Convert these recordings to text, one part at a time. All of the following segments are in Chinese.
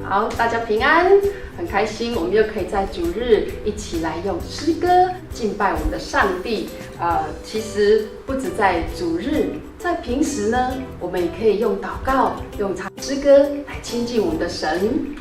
好，大家平安，很开心，我们又可以在主日一起来用诗歌敬拜我们的上帝。其实不止在主日，在平时呢，我们也可以用祷告、用唱诗歌来亲近我们的神。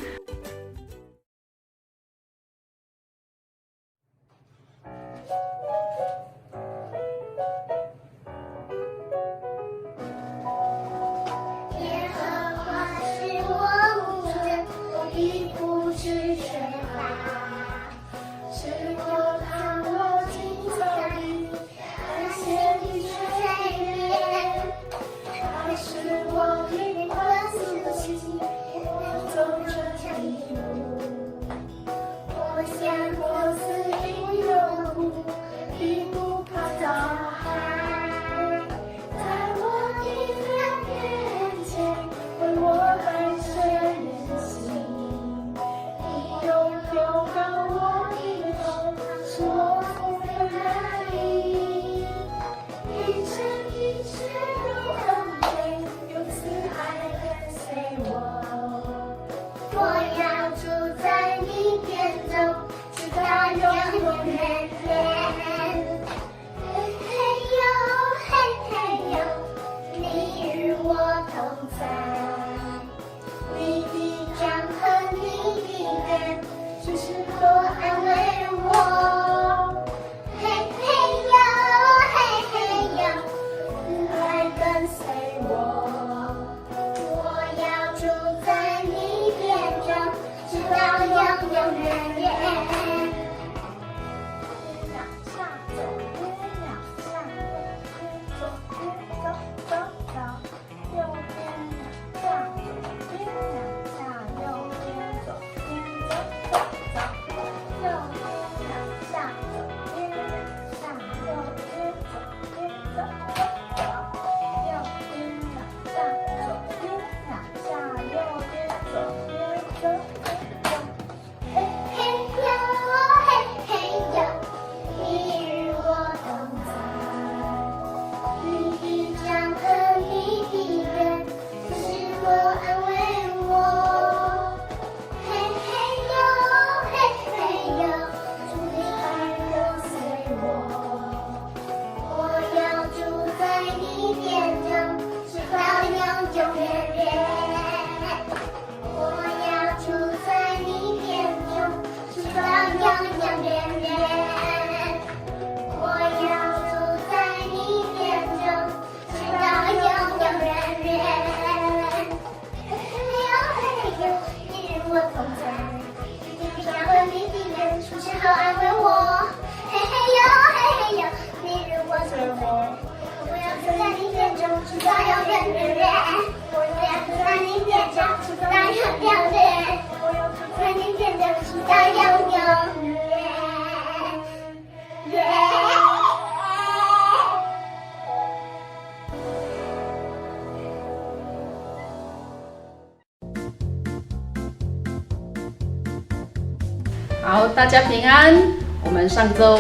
好，大家平安。我们上周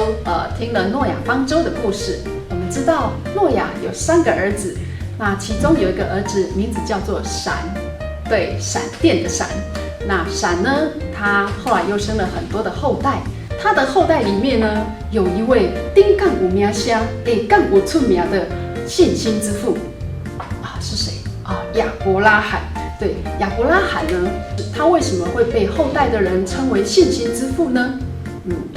听了诺亚方舟的故事。我们知道诺亚有3个儿子，那其中有一个儿子名字叫做闪，对，闪电的闪。那闪呢，他后来又生了很多的后代。他的后代里面呢，有一位丁干有名声、干有出名的信心之父是谁亚伯拉罕。对，亚伯拉罕呢，他为什么会被后代的人称为信心之父呢？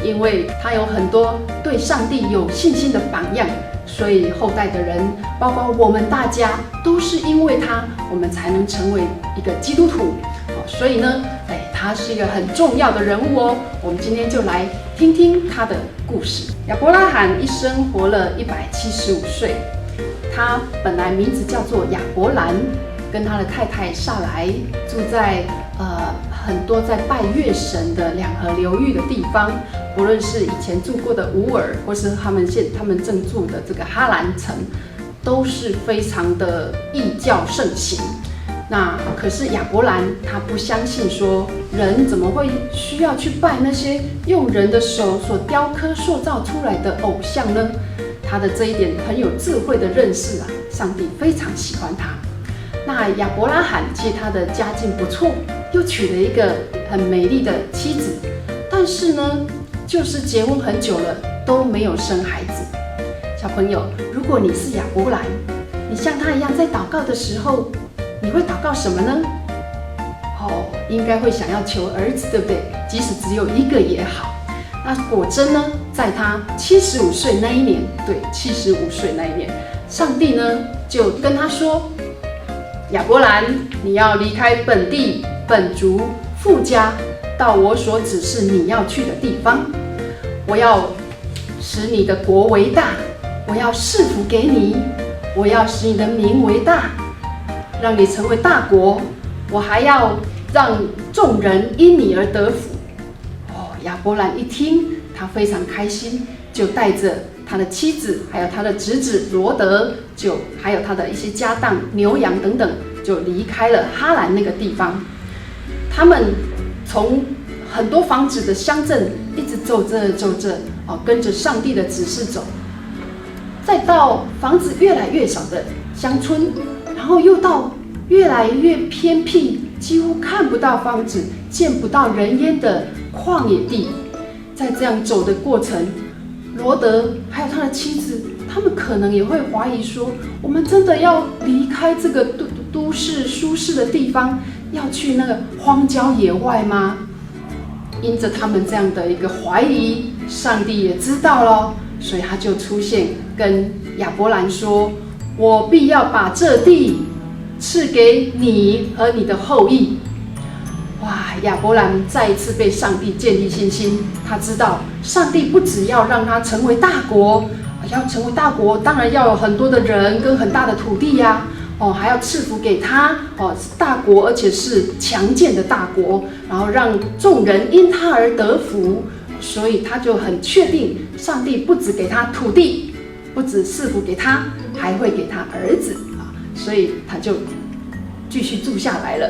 因为他有很多对上帝有信心的榜样，所以后代的人，包括我们大家，都是因为他，我们才能成为一个基督徒。所以呢，他是一个很重要的人物哦。我们今天就来听听他的故事。亚伯拉罕一生活了175岁，他本来名字叫做亚伯兰。跟他的太太萨来住在很多在拜月神的两河流域的地方，不论是以前住过的乌尔，或是他们正住的这个哈兰城，都是非常的异教盛行。那可是亚伯兰他不相信说人怎么会需要去拜那些用人的手所雕刻塑造出来的偶像呢？他的这一点很有智慧的认识上帝非常喜欢他。那亚伯拉罕其实他的家境不错，又娶了一个很美丽的妻子，但是呢，就是结婚很久了都没有生孩子。小朋友，如果你是亚伯兰，你像他一样在祷告的时候，你会祷告什么呢？应该会想要求儿子，对不对？即使只有一个也好。那果真呢，在他75岁那一年，对，75岁那一年，上帝呢就跟他说：亚伯兰，你要离开本地本族父家，到我所指示你要去的地方。我要使你的国为大，我要赐福给你，我要使你的名为大，让你成为大国。我还要让众人因你而得福。亚伯兰一听，他非常开心，就带着他的妻子，还有他的侄子罗德，还有他的一些家当、牛羊等等，就离开了哈兰那个地方。他们从很多房子的乡镇一直走着，跟着上帝的指示走，再到房子越来越少的乡村，然后又到越来越偏僻，几乎看不到房子、见不到人烟的旷野地。在这样走的过程，罗德还有他的妻子，他们可能也会怀疑说：我们真的要离开这个都市舒适的地方，要去那个荒郊野外吗？因着他们这样的一个怀疑，上帝也知道了，所以他就出现跟亚伯兰说：我必要把这地赐给你和你的后裔。哇！亚伯兰再一次被上帝建立信心，他知道上帝不只要让他成为大国，要成为大国，当然要有很多的人跟很大的土地呀，还要赐福给他，是大国，而且是强健的大国，然后让众人因他而得福。所以他就很确定，上帝不只给他土地，不只赐福给他，还会给他儿子啊，所以他就继续住下来了。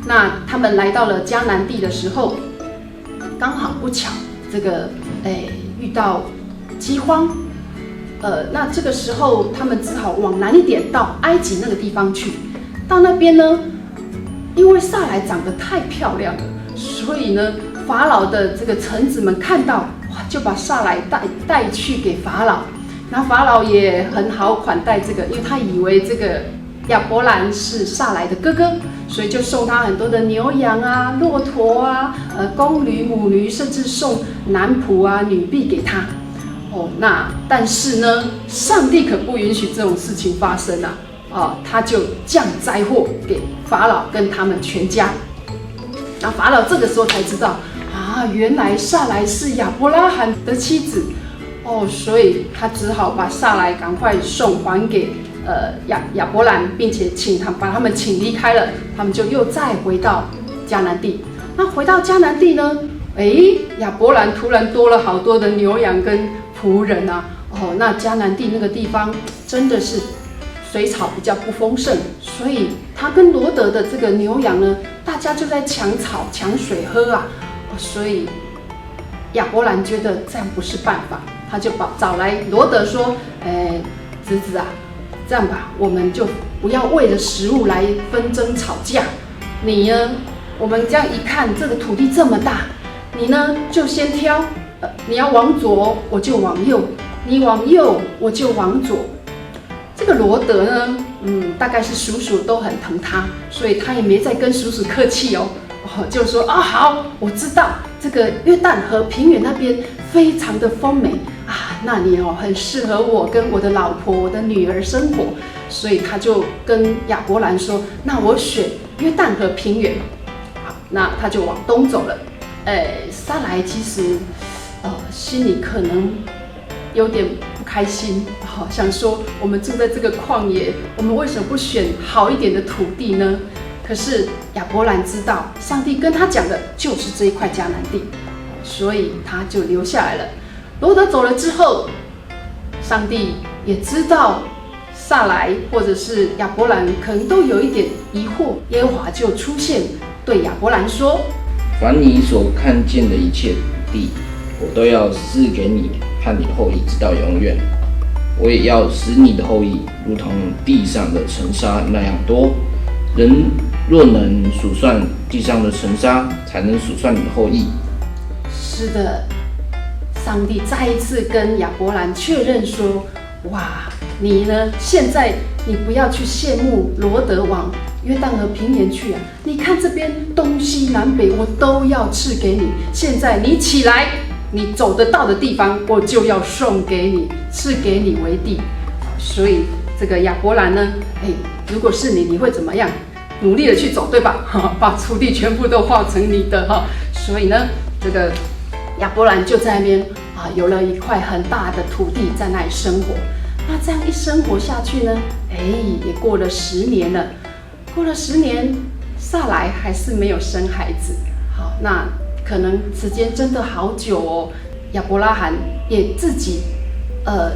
那他们来到了迦南地的时候，刚好不巧，这个遇到饥荒，那这个时候他们只好往南一点，到埃及那个地方去。到那边呢，因为撒来长得太漂亮了，所以呢，法老的这个臣子们看到，哇，就把撒来带去给法老。那法老也很好款待这个，因为他以为这个亚伯兰是撒来的哥哥，所以就送他很多的牛羊啊、骆驼啊、公驴、母驴，甚至送男仆啊、女婢给他。但是呢，上帝可不允许这种事情发生啊！他就降灾祸给法老跟他们全家。那法老这个时候才知道原来撒来是亚伯拉罕的妻子所以他只好把撒来赶快送还给亚伯兰，并且把他们请离开了。他们就又再回到迦南地。那回到迦南地呢？亚伯兰突然多了好多的牛羊跟仆人啊！那迦南地那个地方真的是水草比较不丰盛，所以他跟罗德的这个牛羊呢，大家就在抢草抢水喝啊！所以亚伯兰觉得这样不是办法，他就找来罗德说：侄子啊，这样吧，我们就不要为了食物来纷争吵架。你呢，我们这样一看，这个土地这么大，你呢就先挑，你要往左，我就往右；你往右，我就往左。这个罗德呢，大概是叔叔都很疼他，所以他也没再跟叔叔客气就说好，我知道这个约旦河平原那边非常的丰美那里很适合我跟我的老婆、我的女儿生活，所以他就跟亚伯兰说：那我选约旦河平原。好，那他就往东走了。撒来其实心里可能有点不开心，想说我们住在这个旷野，我们为什么不选好一点的土地呢？可是亚伯兰知道，上帝跟他讲的就是这一块迦南地，所以他就留下来了。罗德走了之后，上帝也知道撒来或者是亚伯兰可能都有一点疑惑，耶和华就出现对亚伯兰说：凡你所看见的一切土地，我都要赐给你和你的后裔直到永远。我也要使你的后裔如同地上的尘沙那样多，人若能数算地上的尘沙，才能数算你的后裔。是的，上帝再一次跟亚伯兰确认说：哇，你呢？现在你不要去羡慕罗德往约旦河平原去啊！你看这边东西南北，我都要赐给你。现在你起来，你走得到的地方，我就要送给你，赐给你为地。所以这个亚伯兰呢，如果是你，你会怎么样？努力的去走，对吧？把土地全部都化成你的哈。所以呢，这个亚伯兰就在那边有了一块很大的土地在那里生活。那这样一生活下去呢，也过了10年了。过了10年，萨莱还是没有生孩子。好，那可能时间真的好久哦。亚伯拉罕也自己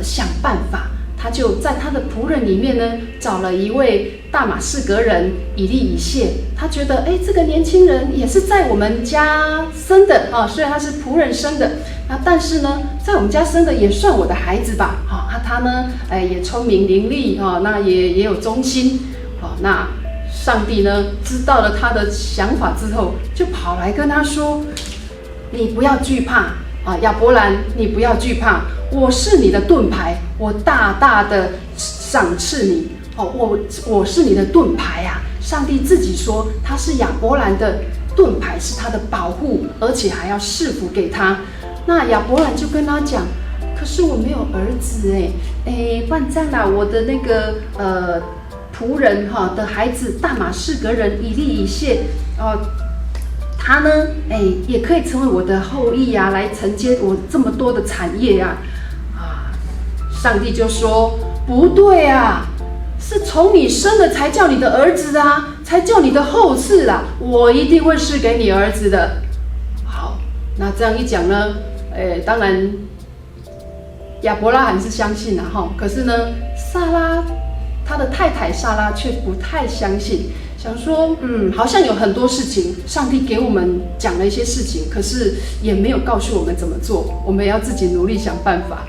想办法，他就在他的仆人里面呢，找了一位大马士革人以利以谢。他觉得，这个年轻人也是在我们家生的啊，虽然他是仆人生的，但是呢，在我们家生的也算我的孩子吧。他呢，也聪明伶俐啊，那也有忠心。好，那上帝呢，知道了他的想法之后，就跑来跟他说：“你不要惧怕啊，亚伯兰，你不要惧怕，我是你的盾牌，我大大的赏赐你。我是你的盾牌啊！上帝自己说他是亚伯兰的盾牌，是他的保护，而且还要赐福给他。那亚伯兰就跟他讲：可是我没有儿子不然这样啦，我的那个仆人的孩子大马士革人以利以谢他呢也可以成为我的后裔啊，来承接我这么多的产业啊。上帝就说：不对啊，是从你生的才叫你的儿子啊，才叫你的后嗣啊，我一定会赐给你儿子的。好，那这样一讲呢，当然亚伯拉罕是相信了可是呢，撒拉他的太太撒拉却不太相信，想说好像有很多事情上帝给我们讲了一些事情，可是也没有告诉我们怎么做，我们也要自己努力想办法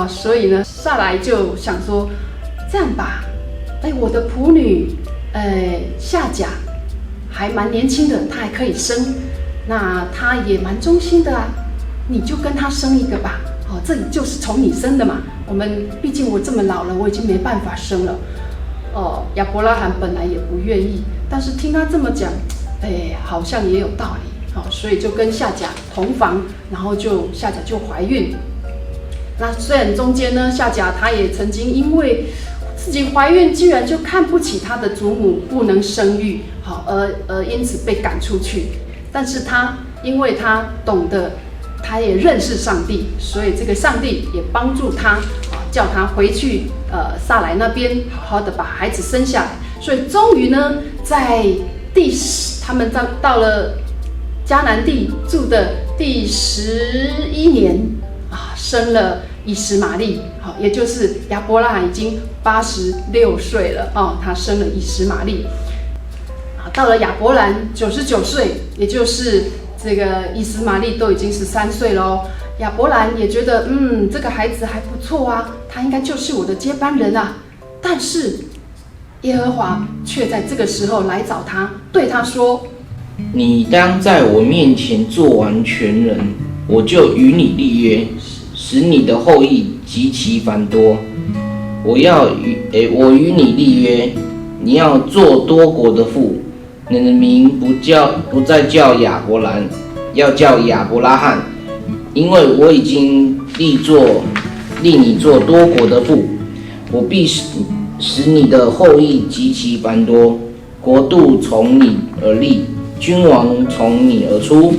所以呢，撒来就想说，这样吧，我的仆女夏甲还蛮年轻的，她还可以生，那她也蛮忠心的啊，你就跟她生一个吧。这里就是从你生的嘛，毕竟我这么老了，我已经没办法生了。亚伯拉罕本来也不愿意，但是听他这么讲，好像也有道理。所以就跟夏甲同房，然后夏甲就怀孕。那虽然中间呢，夏甲她也曾经因为自己怀孕，居然就看不起她的祖母不能生育，而因此被赶出去。但是因为她懂得。他也认识上帝，所以这个上帝也帮助他叫他回去撒来那边好好的把孩子生下来。所以终于呢，在他们到了迦南地住的第11年生了以实玛利，也就是亚伯拉罕已经86岁了他生了以实玛利。到了亚伯兰99岁，也就是这个以实玛利都已经13岁了亚伯兰也觉得这个孩子还不错啊，他应该就是我的接班人啊。但是耶和华却在这个时候来找他，对他说：你当在我面前做完全人，我就与你立约，使你的后裔极其繁多。我与你立约，你要做多国的父。你的名不再叫亚伯兰，要叫亚伯拉罕，因为我已经立你做多国的父。我必使你的后裔极其繁多，国度从你而立，君王从你而出。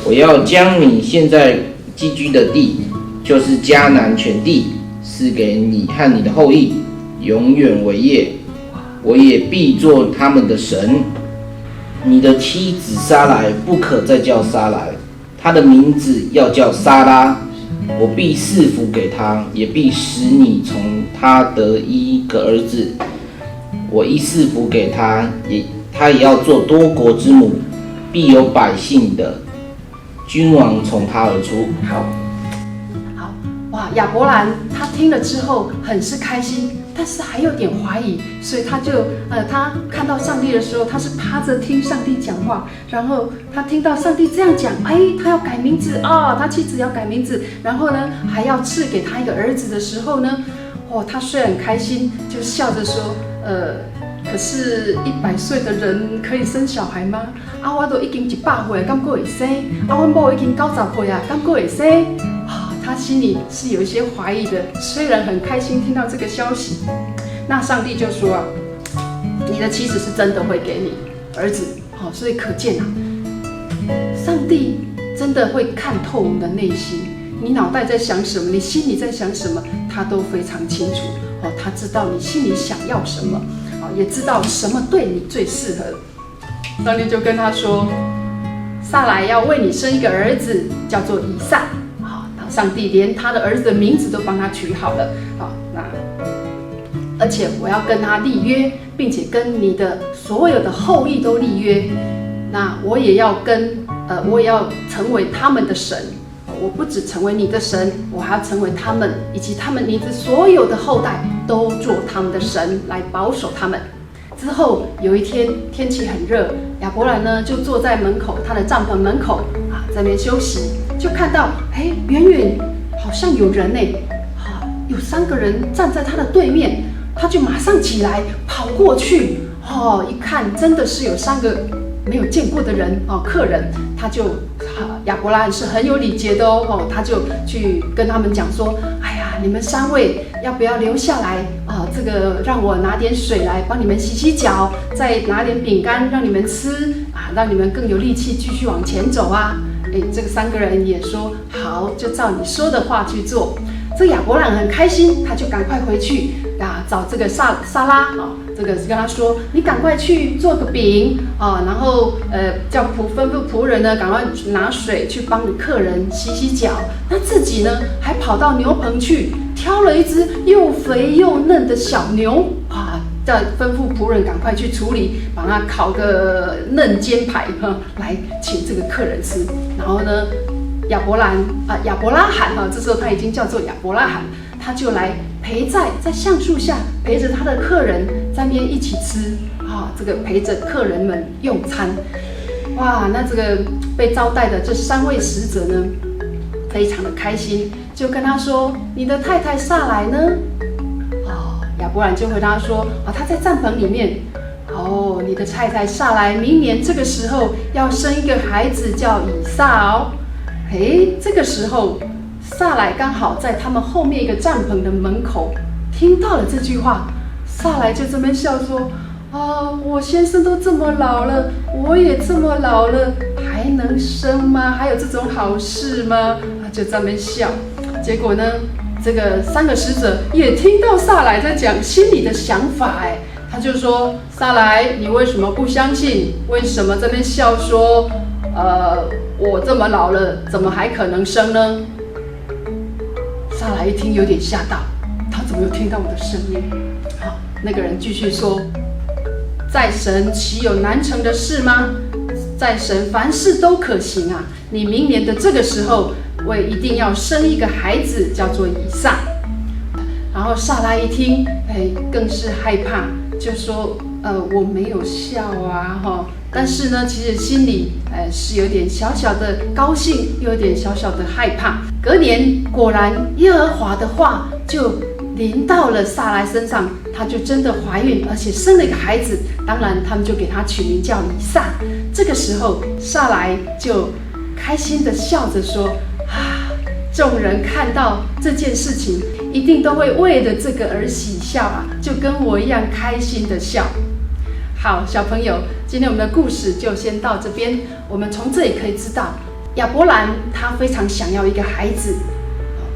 我要将你现在寄居的地，就是迦南全地，赐给你和你的后裔，永远为业。我也必做他们的神。你的妻子撒来不可再叫撒来，她的名字要叫撒拉。我必赐福给她，也必使你从她得一个儿子。我一赐福给她，她也要做多国之母，必有百姓的君王从她而出。好，哇！亚伯兰他听了之后很是开心，但是还有点怀疑，所以他看到上帝的时候，他是趴着听上帝讲话，然后他听到上帝这样讲，他要改名字啊，他妻子要改名字，然后呢还要赐给他一个儿子的时候呢，他虽然很开心，就笑着说，可是100岁的人可以生小孩吗？我都已经100岁，敢还会生？我某已经90岁啊，敢还会生？他心里是有一些怀疑的，虽然很开心听到这个消息，那上帝就说你的妻子是真的会给你儿子，所以可见上帝真的会看透我们的内心，你脑袋在想什么，你心里在想什么，他都非常清楚，他知道你心里想要什么，也知道什么对你最适合。上帝就跟他说，撒来要为你生一个儿子，叫做以撒。上帝连他的儿子的名字都帮他取好了，而且我要跟他立约，并且跟你的所有的后裔都立约。那我也要成为他们的神，我不只成为你的神，我还要成为他们以及你的所有的后代都做他们的神，来保守他们。之后有一天天气很热，亚伯兰呢就坐在门口，他的帐篷门口在那边休息，就看到远远好像有人有3个人站在他的对面，他就马上起来跑过去，一看真的是有3个没有见过的人客人，他就亚伯兰是很有礼节的他就去跟他们讲说，你们3位要不要留下来这个让我拿点水来帮你们洗洗脚，再拿点饼干让你们吃让你们更有力气继续往前走这个3个人也说好，就照你说的话去做。这个亚伯兰很开心，他就赶快回去找这个撒拉这个跟他说，你赶快去做个饼然后吩咐仆人呢，赶快拿水去帮你客人洗洗脚。那自己呢，还跑到牛棚去挑了一只又肥又嫩的小牛再吩咐仆人赶快去处理，把它烤个嫩煎排来请这个客人吃。然后呢，亚伯拉罕这时候他已经叫做亚伯拉罕，他就来陪在橡树下陪着他的客人在那边一起吃这个陪着客人们用餐。那这个被招待的这3位使者呢，非常的开心，就跟他说，你的太太撒来呢？亚伯兰就回答说，他在帐篷里面。你的太太撒来明年这个时候要生一个孩子叫以撒这个时候撒来刚好在他们后面一个帐篷的门口听到了这句话，撒来就这么笑说，我先生都这么老了，我也这么老了，还能生吗？还有这种好事吗？就这么笑。结果呢，这个3个使者也听到撒来在讲心里的想法他就说，撒来，你为什么不相信？为什么这边笑说，我这么老了，怎么还可能生呢？撒来一听有点吓到，他怎么又听到我的声音？那个人继续说，在神岂有难成的事吗？在神凡事都可行你明年的这个时候，我也一定要生一个孩子，叫做以撒。然后撒拉一听，更是害怕，就说，我没有笑但是呢，其实心里是有点小小的高兴，又有点小小的害怕。隔年果然耶和华的话就临到了撒拉身上，她就真的怀孕，而且生了一个孩子。当然他们就给他取名叫以撒。这个时候撒来就开心的笑着说，众人看到这件事情一定都会为了这个而喜笑就跟我一样开心的笑。好，小朋友，今天我们的故事就先到这边。我们从这里可以知道，亚伯兰他非常想要一个孩子，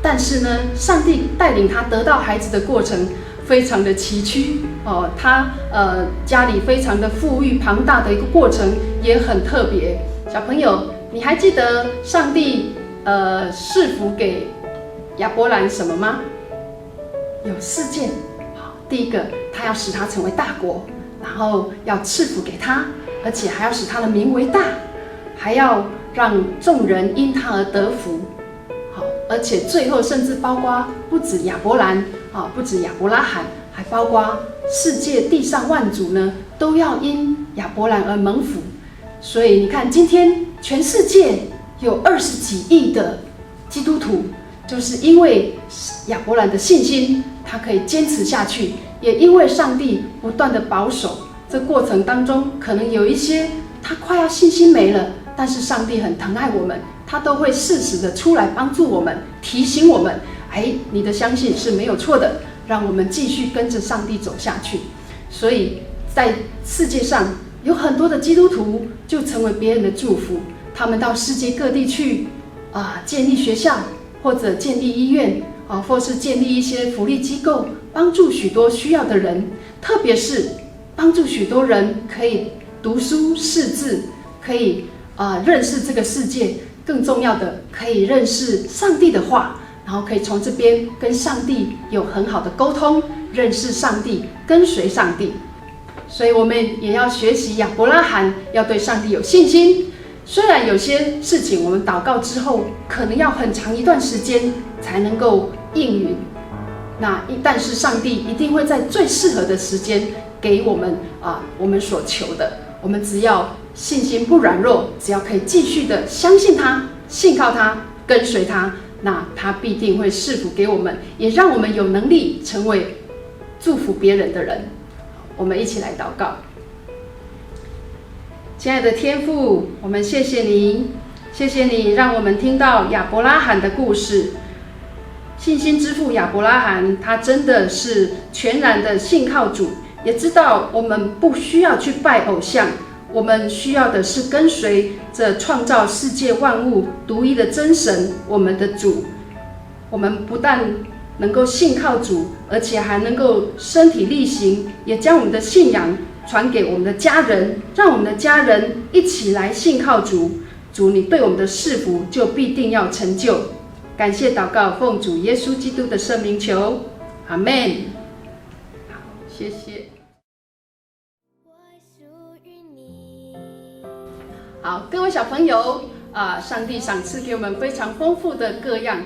但是呢，上帝带领他得到孩子的过程非常的崎岖他家里非常的富裕庞大的一个过程也很特别。小朋友，你还记得上帝赐福给亚伯兰什么吗？有4件。第一个，他要使他成为大国，然后要赐福给他，而且还要使他的名为大，还要让众人因他而得福。而且最后甚至包括不止亚伯兰不止亚伯拉罕，还包括世界地上万族呢，都要因亚伯兰而蒙福。所以你看，今天全世界有20几亿的基督徒，就是因为亚伯兰的信心，他可以坚持下去，也因为上帝不断的保守。这过程当中，可能有一些他快要信心没了，但是上帝很疼爱我们，他都会适时的出来帮助我们，提醒我们，你的相信是没有错的，让我们继续跟着上帝走下去。所以在世界上有很多的基督徒就成为别人的祝福，他们到世界各地去建立学校，或者建立医院，或是建立一些福利机构，帮助许多需要的人，特别是帮助许多人可以读书识字，可以认识这个世界，更重要的可以认识上帝的话，然后可以从这边跟上帝有很好的沟通，认识上帝，跟随上帝。所以我们也要学习亚伯拉罕，要对上帝有信心。虽然有些事情我们祷告之后，可能要很长一段时间才能够应允，但是上帝一定会在最适合的时间给我们我们所求的。我们只要信心不软弱，只要可以继续的相信他，信靠他，跟随他，那他必定会赐福给我们，也让我们有能力成为祝福别人的人。我们一起来祷告。亲爱的天父，我们谢谢你，谢谢你让我们听到亚伯拉罕的故事。信心之父亚伯拉罕，他真的是全然的信靠主，也知道我们不需要去拜偶像，我们需要的是跟随这创造世界万物独一的真神，我们的主。我们不但能够信靠主，而且还能够身体力行，也将我们的信仰传给我们的家人，让我们的家人一起来信靠主。主，你对我们的赐福就必定要成就。感谢祷告，奉主耶稣基督的圣名求，阿们。好，谢谢。好，各位小朋友，上帝赏赐给我们非常丰富的各样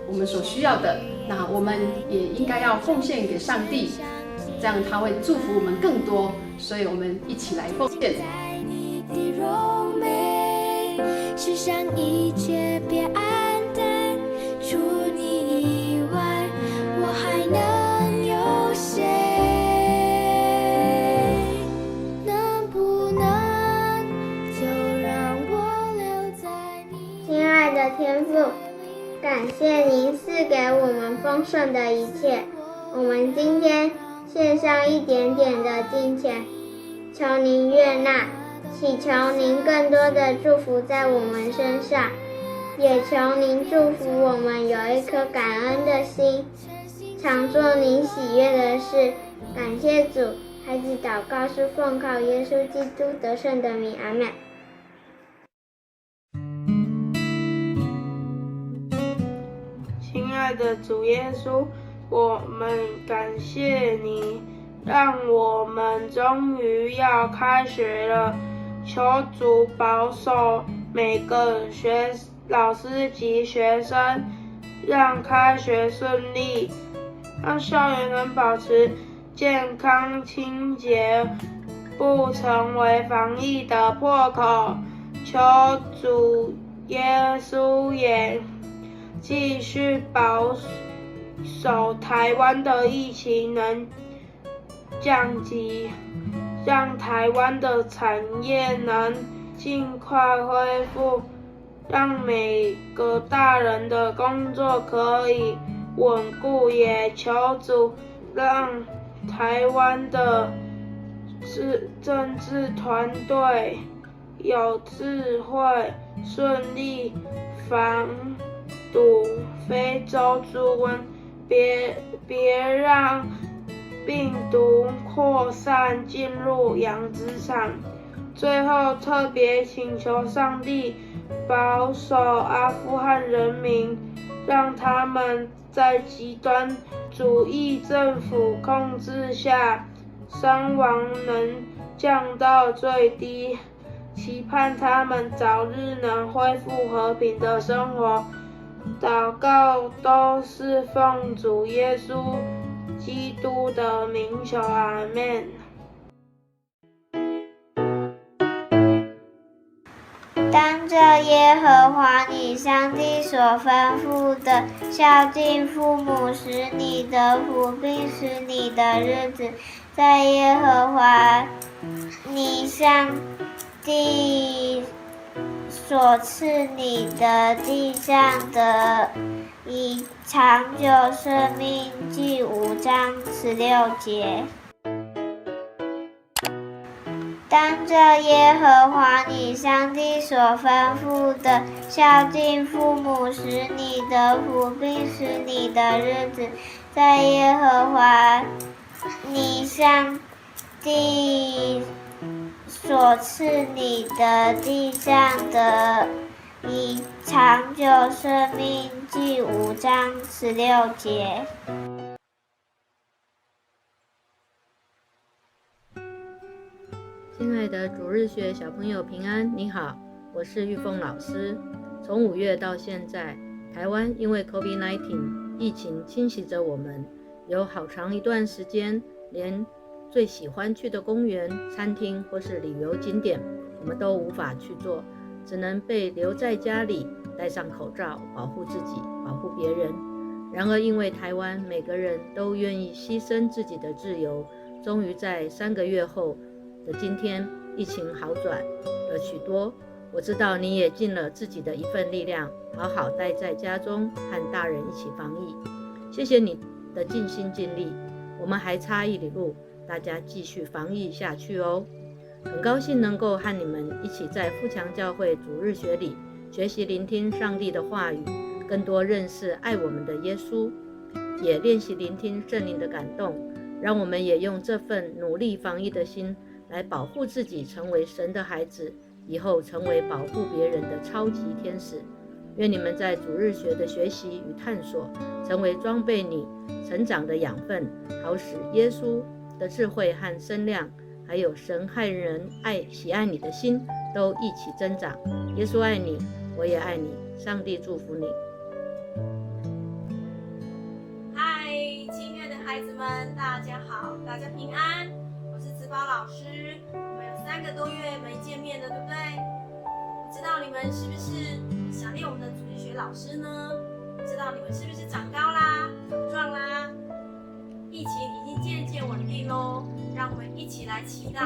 我们所需要的，那我们也应该要奉献给上帝，这样他会祝福我们更多，所以我们一起来奉献。世上一切别暗淡，除你以外，我还能有谁？能不能就让我留在你？亲爱的天父，感谢您赐给我们丰盛的一切，我们今天献上一点点的金钱，求您悦纳，祈求您更多的祝福在我们身上，也求您祝福我们有一颗感恩的心，常做您喜悦的事。感谢主，孩子祷告是奉靠耶稣基督得胜的名，阿们。亲爱的主耶稣，我们感谢你，让我们终于要开学了。求主保守每个老师及学生，让开学顺利，让校园能保持健康清洁，不成为防疫的破口。求主耶稣也继续保守台湾的疫情能降级，让台湾的产业能尽快恢复，让每个大人的工作可以稳固，也求主让台湾的政治团队有智慧，顺利防堵非洲猪瘟，别让病毒扩散进入养殖场。最后特别请求上帝保守阿富汗人民，让他们在极端主义政府控制下，伤亡能降到最低，期盼他们早日能恢复和平的生活。祷告都是奉主耶稣基督的名求，阿们。当着耶和华你上帝所吩咐的，孝敬父母，使你得福，并使你的日子在耶和华你上帝所赐你的地上的以长久生命。第5章16节。当着耶和华你上帝所吩咐的，孝敬父母，使你得福，并使你的日子在耶和华你上帝所赐你的地上的以长久生命。第5章16节。亲爱的主日学小朋友平安，你好，我是玉凤老师。从5月到现在，台湾因为 COVID-19 疫情侵袭着我们，有好长一段时间，连最喜欢去的公园、餐厅或是旅游景点，我们都无法去做，只能被留在家里，戴上口罩，保护自己，保护别人。然而，因为台湾每个人都愿意牺牲自己的自由，终于在3个月后的今天，疫情好转了许多。我知道你也尽了自己的一份力量，好好待在家中，和大人一起防疫。谢谢你的尽心尽力，我们还差1里路，大家继续防疫下去哦。很高兴能够和你们一起在富强教会主日学里学习聆听上帝的话语，更多认识爱我们的耶稣，也练习聆听圣灵的感动。让我们也用这份努力防疫的心来保护自己，成为神的孩子，以后成为保护别人的超级天使。愿你们在主日学的学习与探索，成为装备你成长的养分，好使耶稣的智慧和身量，还有神和人喜爱你的心都一起增长。耶稣爱你，我也爱你，上帝祝福你。嗨，亲爱的孩子们，大家好，大家平安。我是子宝老师，我们有3个多月没见面了，对不对？不知道你们是不是想念我们的主日学老师呢？不知道你们是不是长高啦、长壮啦？疫情已经渐渐稳定咯，让我们一起来期待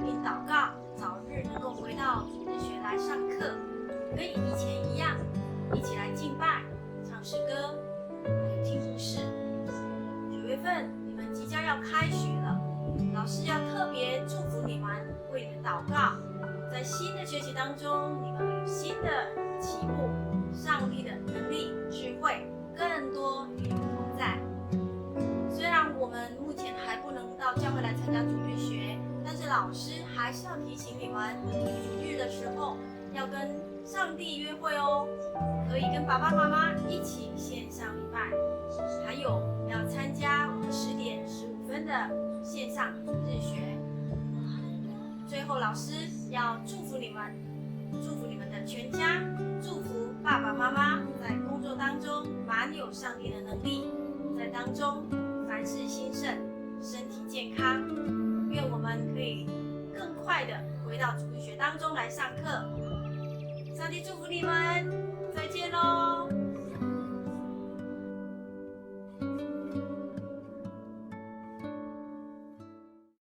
并祷告，早日能够回到主日学来上课，跟以前一样，一起来敬拜、唱诗歌，还有听故事。9月份你们即将要开学了，老师要特别祝福你们，为你们祷告。在新的学习当中，你们有新的启悟，上帝的能力、智慧更多与你们同在。虽然我们目前还不能到教会来参加主日学，但是老师还是要提醒你们，主日的时候要跟上帝约会哦，可以跟爸爸妈妈一起线上礼拜，还有要参加我们10点15分的线上主日学。最后，老师要祝福你们，祝福你们的全家，祝福爸爸妈妈在工作当中满有上帝的能力，在当中凡事兴盛，身体健康。愿我们可以更快的回到主日学当中来上课。上帝祝福你们，再见喽。